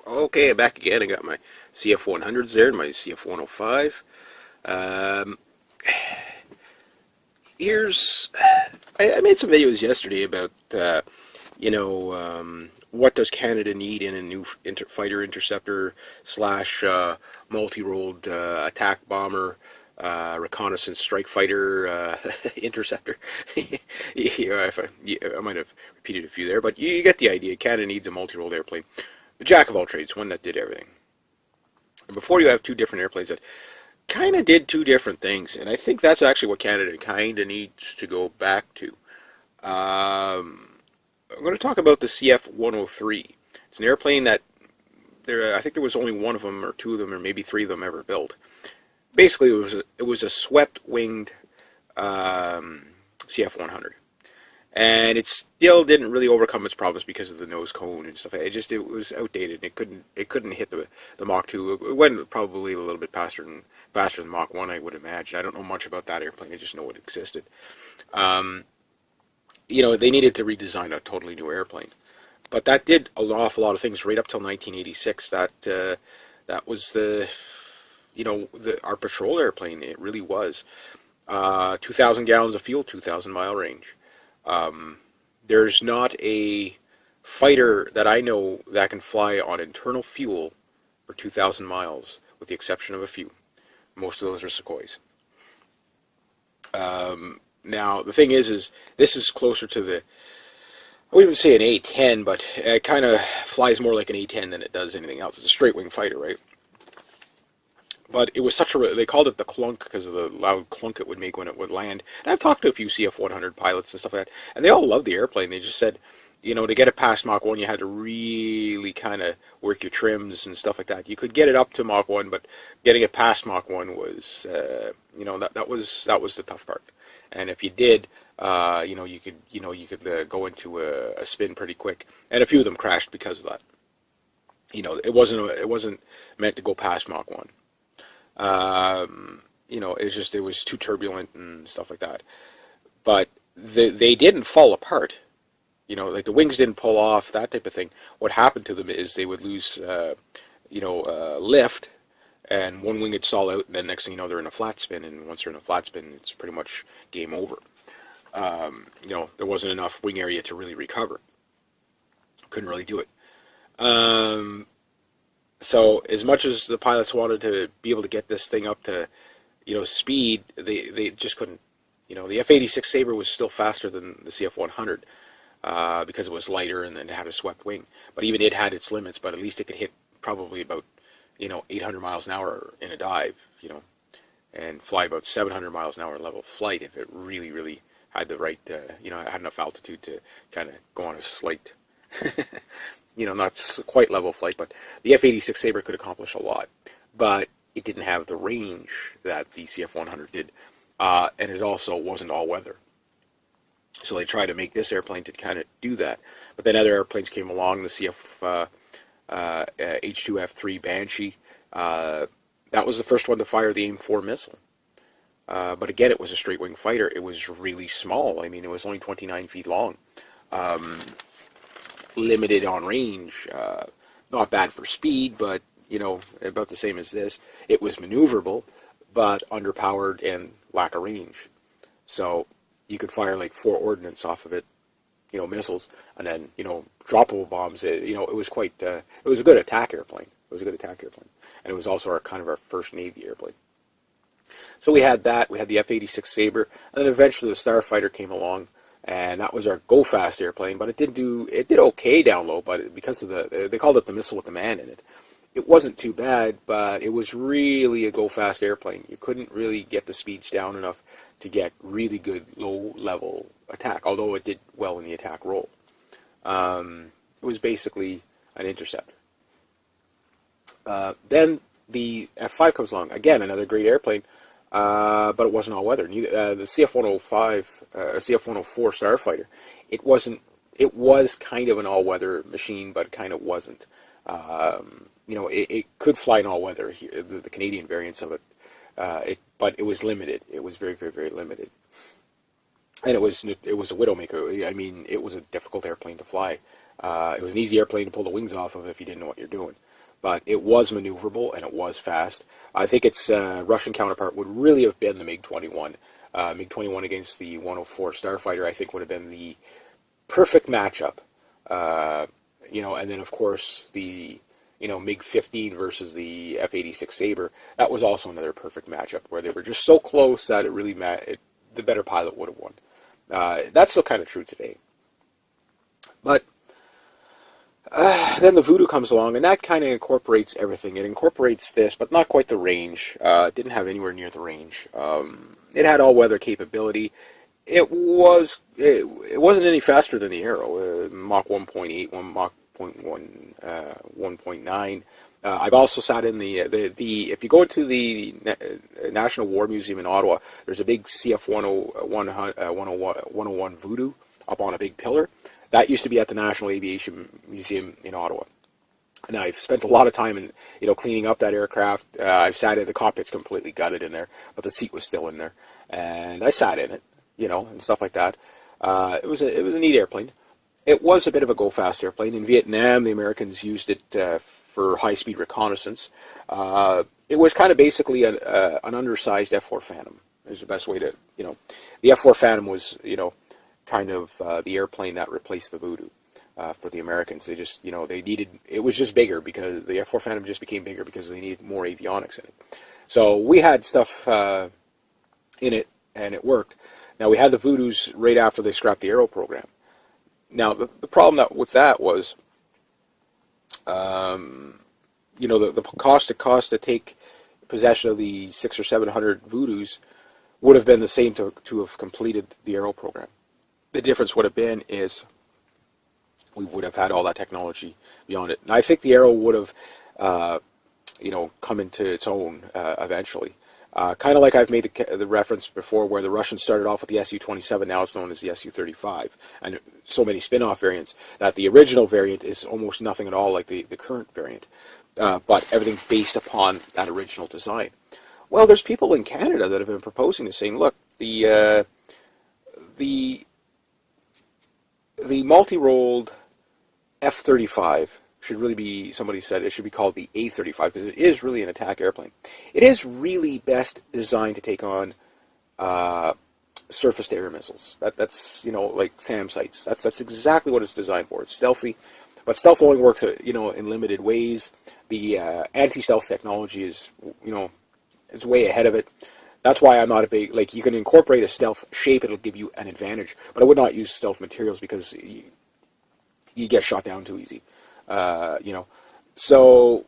Okay, back again. I got my CF100s there and my CF105. Um, here's I made some videos yesterday about what does Canada need in a new fighter interceptor slash multi-role attack bomber reconnaissance strike fighter interceptor. I might have repeated a few there, but you get the idea. Canada needs a multi-role airplane, the jack of all trades, one that did everything. And before you have two different airplanes that kind of did two different things, and I think that's actually what Canada kind of needs to go back to. I'm going to talk about the CF-103. It's an airplane that I think there was only one of them, or two of them, or maybe three of them ever built. Basically, it was a swept-winged CF-100, and it still didn't really overcome its problems because of the nose cone and stuff. It was outdated. It couldn't hit the Mach 2. It went probably a little bit faster than Mach 1, I would imagine. I don't know much about that airplane. I just know it existed. They needed to redesign a totally new airplane. But that did an awful lot of things right up till 1986. That was our patrol airplane. It really was. 2,000 gallons of fuel, 2,000 mile range. There's not a fighter that I know that can fly on internal fuel for 2,000 miles, with the exception of a few. Most of those are Sukhois. Now, the thing is this is closer to I wouldn't even say an A-10, but it kind of flies more like an A-10 than it does anything else. It's a straight-wing fighter, right? But it was they called it the clunk because of the loud clunk it would make when it would land. And I've talked to a few CF-100 pilots and stuff like that, and they all loved the airplane. They just said, to get it past Mach 1, you had to really kind of work your trims and stuff like that. You could get it up to Mach 1, but getting it past Mach 1 was, that was the tough part. And if you did, you could go into a spin pretty quick. And a few of them crashed because of that. It wasn't meant to go past Mach 1. It was too turbulent and stuff like that. But they didn't fall apart. Like the wings didn't pull off, that type of thing. What happened to them is they would lose, lift, and one wing would stall out, and then next thing you know, they're in a flat spin, and once they're in a flat spin, it's pretty much game over. There wasn't enough wing area to really recover. Couldn't really do it. So as much as the pilots wanted to be able to get this thing up to, speed, they just couldn't. The F-86 Sabre was still faster than the CF-100 because it was lighter and then it had a swept wing. But even it had its limits, but at least it could hit probably about 800 miles an hour in a dive, and fly about 700 miles an hour level flight if it really, really had the right, had enough altitude to kind of go on a slight, not quite level flight, but the F-86 Sabre could accomplish a lot, but it didn't have the range that the CF-100 did, and it also wasn't all weather. So they tried to make this airplane to kind of do that, but then other airplanes came along, the CF H-2F-3 Banshee. That was the first one to fire the AIM-4 missile. But again, it was a straight-wing fighter. It was really small. I mean, it was only 29 feet long. Limited on range. Not bad for speed, but, about the same as this. It was maneuverable, but underpowered and lack of range. So you could fire like 4 ordnance off of it, missiles, and then, droppable bombs. It was quite, it was a good attack airplane. And it was also our first Navy airplane. So we had that, we had the F-86 Sabre, and then eventually the Starfighter came along, and that was our go-fast airplane, but it did okay down low, but because of they called it the missile with the man in it. It wasn't too bad, but it was really a go-fast airplane. You couldn't really get the speeds down enough to get really good low-level attack, although it did well in the attack role. It was basically an interceptor. Then the F-5 comes along. Again, another great airplane, but it wasn't all-weather. The CF-105, CF-104 Starfighter, it was kind of an all-weather machine, but kind of wasn't. It could fly in all-weather, the Canadian variants of it, but it was limited. It was very, very, very limited. And it was a Widowmaker. I mean, it was a difficult airplane to fly. It was an easy airplane to pull the wings off of if you didn't know what you're doing. But it was maneuverable and it was fast. I think its Russian counterpart would really have been the MiG-21. MiG-21 against the 104 Starfighter, I think, would have been the perfect matchup. And then of course the MiG-15 versus the F-86 Sabre. That was also another perfect matchup where they were just so close that it really the better pilot would have won. That's still kind of true today. But then the Voodoo comes along, and that kind of incorporates everything. It incorporates this, but not quite the range. It didn't have anywhere near the range. It had all-weather capability. It wasn't any faster than the Arrow, Mach 1.8, Mach 1.9. I've also sat in the if you go to the National War Museum in Ottawa, there's a big CF 101 Voodoo up on a big pillar. That used to be at the National Aviation Museum in Ottawa. And I've spent a lot of time in, cleaning up that aircraft. I've sat in the cockpit's completely gutted in there, but the seat was still in there, and I sat in it, and stuff like that. It was a neat airplane. It was a bit of a go-fast airplane. In Vietnam, the Americans used it for high-speed reconnaissance. It was kind of basically an undersized F-4 Phantom. Is the best way to, the F-4 Phantom was, kind of the airplane that replaced the Voodoo for the Americans. They just, they needed, it was just bigger because the F-4 Phantom just became bigger because they needed more avionics in it. So we had stuff in it, and it worked. Now, we had the Voodoos right after they scrapped the Arrow program. Now, the problem with that was, the cost to take possession of the 600 or 700 Voodoos would have been the same to have completed the Arrow program. The difference would have been is we would have had all that technology beyond it. And I think the Arrow would have, come into its own eventually. Kind of like I've made the reference before where the Russians started off with the Su-27, now it's known as the Su-35. And so many spin-off variants that the original variant is almost nothing at all like the current variant. But everything based upon that original design. Well, there's people in Canada that have been proposing this, saying, look, the multi-rolled F-35 should really be, somebody said it should be called the A-35 because it is really an attack airplane. It is really best designed to take on surface-to-air missiles. That's like SAM sites. That's exactly what it's designed for. It's stealthy, but stealth only works in limited ways. The anti-stealth technology is is way ahead of it. That's why I'm not a big, you can incorporate a stealth shape, it'll give you an advantage. But I would not use stealth materials because you get shot down too easy. So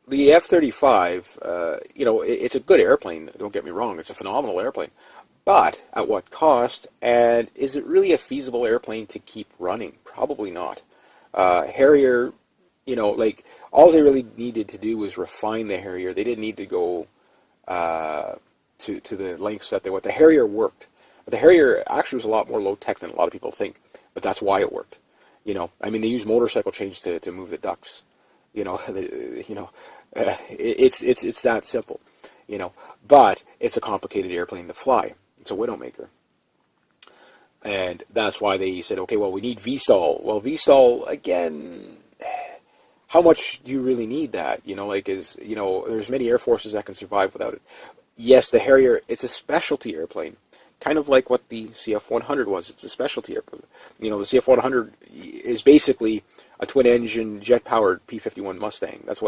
the F-35, it's a good airplane, don't get me wrong. It's a phenomenal airplane. But at what cost? And is it really a feasible airplane to keep running? Probably not. Harrier, all they really needed to do was refine the Harrier. They didn't need to go to the lengths that they went. The Harrier worked. But the Harrier actually was a lot more low-tech than a lot of people think. But that's why it worked. They use motorcycle chains to move the ducts. It's that simple. But it's a complicated airplane to fly. It's a Widowmaker. And that's why they said, okay, well, we need VSTOL. Well, VSTOL, again, how much do you really need that? There's many air forces that can survive without it. Yes, the Harrier, it's a specialty airplane. Kind of like what the CF-100 was. It's a specialty airplane. The CF-100 is basically a twin-engine, jet-powered P-51 Mustang. That's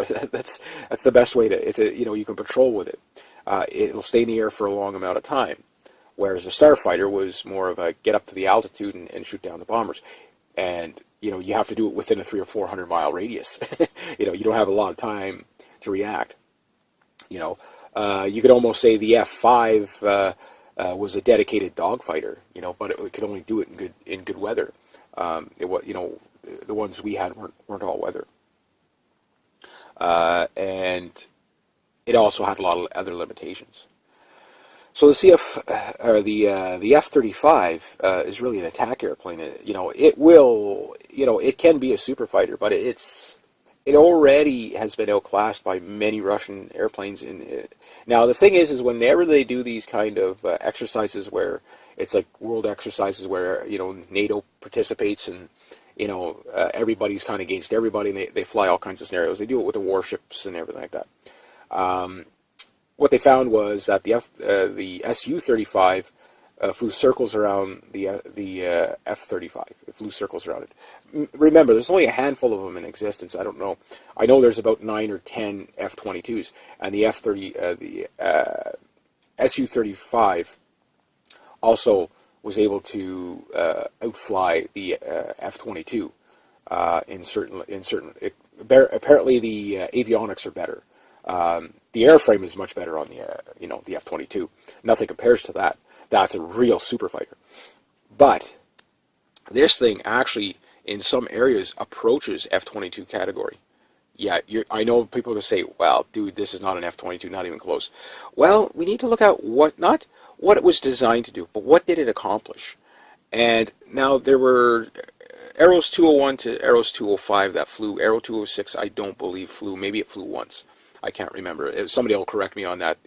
the best way to. You can patrol with it. It'll stay in the air for a long amount of time. Whereas the Starfighter was more of a get up to the altitude and shoot down the bombers. And you have to do it within a 300 or 400 mile radius. You don't have a lot of time to react. You could almost say the F-5. Was a dedicated dogfighter, but it could only do it in good weather. It was, the ones we had weren't all weather, and it also had a lot of other limitations. So the the F-35 is really an attack airplane. It will, it can be a super fighter, but it already has been outclassed by many Russian airplanes. Now, the thing is whenever they do these kind of exercises where it's like world exercises where, NATO participates and, everybody's kind of against everybody, and they fly all kinds of scenarios. They do it with the warships and everything like that. What they found was that the Su-35 flew circles around the F-35. It flew circles around it. Remember, there's only a handful of them in existence. I don't know. I know there's about 9 or 10 F-22s, and the Su-35 also was able to outfly the F-22 in certain. Apparently, the avionics are better. The airframe is much better on the F-22. Nothing compares to that. That's a real super fighter. But this thing actually, in some areas, approaches F-22 category. Yeah, I know people are going to say, well, dude, this is not an F-22, not even close. Well, we need to look at not what it was designed to do, but what did it accomplish. And now there were Arrows 201 to Arrows 205 that flew. Arrow 206, I don't believe flew. Maybe it flew once. I can't remember. Somebody will correct me on that.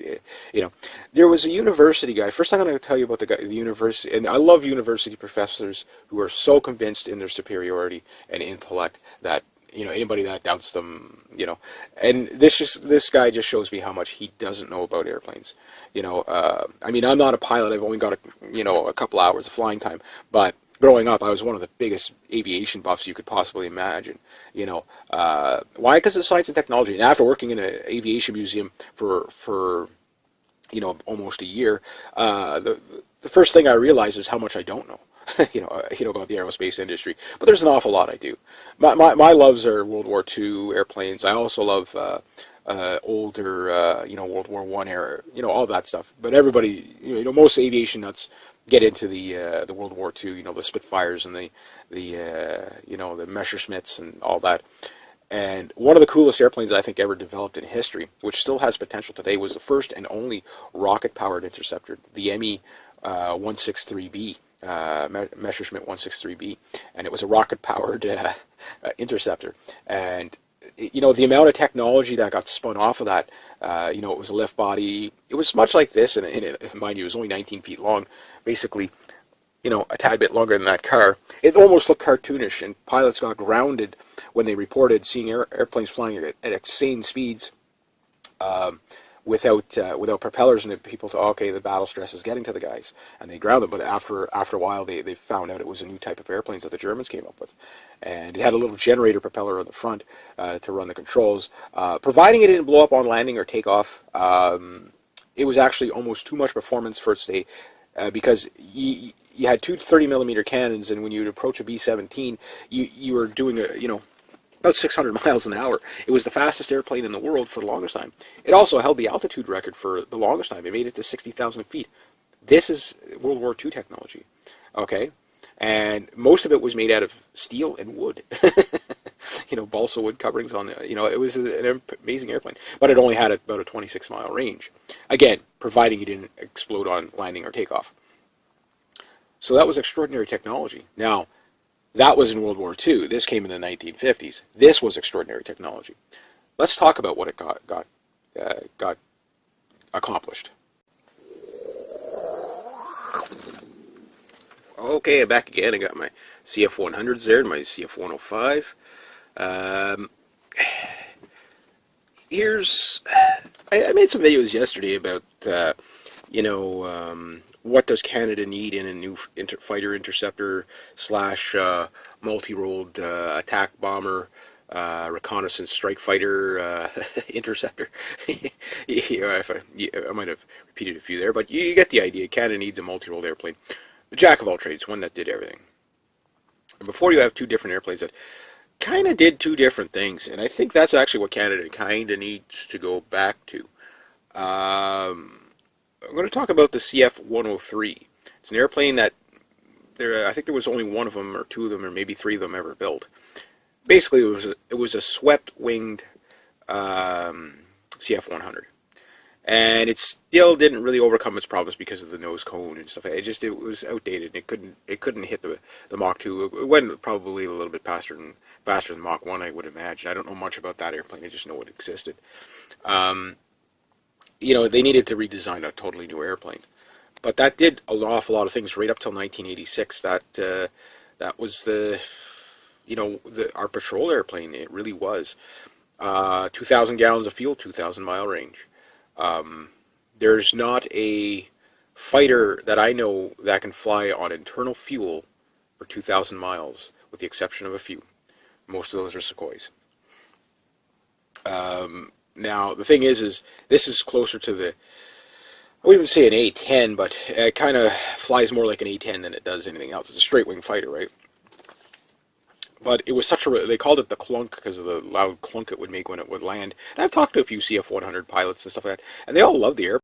There was a university guy. First, I'm going to tell you about the university. And I love university professors who are so convinced in their superiority and intellect that anybody that doubts them, And this guy just shows me how much he doesn't know about airplanes. I mean, I'm not a pilot. I've only got a couple hours of flying time, but growing up, I was one of the biggest aviation buffs you could possibly imagine. Why? Because of science and technology. And after working in an aviation museum for almost a year, the first thing I realized is how much I don't know. About the aerospace industry. But there's an awful lot I do. My loves are World War II airplanes. I also love older, World War I era, all that stuff. But everybody, most aviation nuts get into the World War II, the Spitfires and the Messerschmitts and all that. And one of the coolest airplanes I think ever developed in history, which still has potential today, was the first and only rocket-powered interceptor, the ME 163B. Messerschmitt 163B, and it was a rocket-powered interceptor. And the amount of technology that got spun off of that, it was a lift body. It was much like this, and mind you, it was only 19 feet long, basically, a tad bit longer than that car. It almost looked cartoonish, and pilots got grounded when they reported seeing airplanes flying at insane speeds. Without propellers, and people thought, okay, the battle stress is getting to the guys, and they ground them. But after a while, they found out it was a new type of airplanes that the Germans came up with, and it had a little generator propeller on the front to run the controls. Providing it didn't blow up on landing or takeoff, it was actually almost too much performance for its day, because you had two 30mm cannons, and when you would approach a B-17, you were doing about 600 miles an hour. It was the fastest airplane in the world for the longest time. It also held the altitude record for the longest time. It made it to 60,000 feet. This is World War II technology, okay? And most of it was made out of steel and wood. Balsa wood coverings on it. It was an amazing airplane. But it only had about a 26-mile range. Again, providing it didn't explode on landing or takeoff. So that was extraordinary technology. Now, that was in World War II. This came in the 1950s. This was extraordinary technology. Let's talk about what it got accomplished. Okay, I'm back again. I got my CF-100s there and my CF-105. I made some videos yesterday about, what does Canada need in a new fighter interceptor / multi-rolled attack bomber, reconnaissance strike fighter interceptor. I might have repeated a few there, but you get the idea. Canada needs a multi-rolled airplane. The jack of all trades, one that did everything. And before you have two different airplanes that kind of did two different things, and I think that's actually what Canada kind of needs to go back to. I'm going to talk about the CF-103. It's an airplane that I think there was only one of them, or two of them, or maybe three of them ever built. Basically, it was a swept-winged CF-100, and it still didn't really overcome its problems because of the nose cone and stuff. It was outdated. And it couldn't hit the Mach 2. It went probably a little bit faster than Mach 1, I would imagine. I don't know much about that airplane. I just know it existed. They needed to redesign a totally new airplane. But that did an awful lot of things right up till 1986. That was the our patrol airplane, it really was. 2,000 gallons of fuel, 2,000 mile range. There's not a fighter that I know that can fly on internal fuel for 2,000 miles, with the exception of a few. Most of those are Sukhois. Now, the thing is this is closer to the, I wouldn't even say an A-10, but it kind of flies more like an A-10 than it does anything else. It's a straight-wing fighter, right? But it was they called it the clunk because of the loud clunk it would make when it would land. And I've talked to a few CF-100 pilots and stuff like that, and they all love the airplane.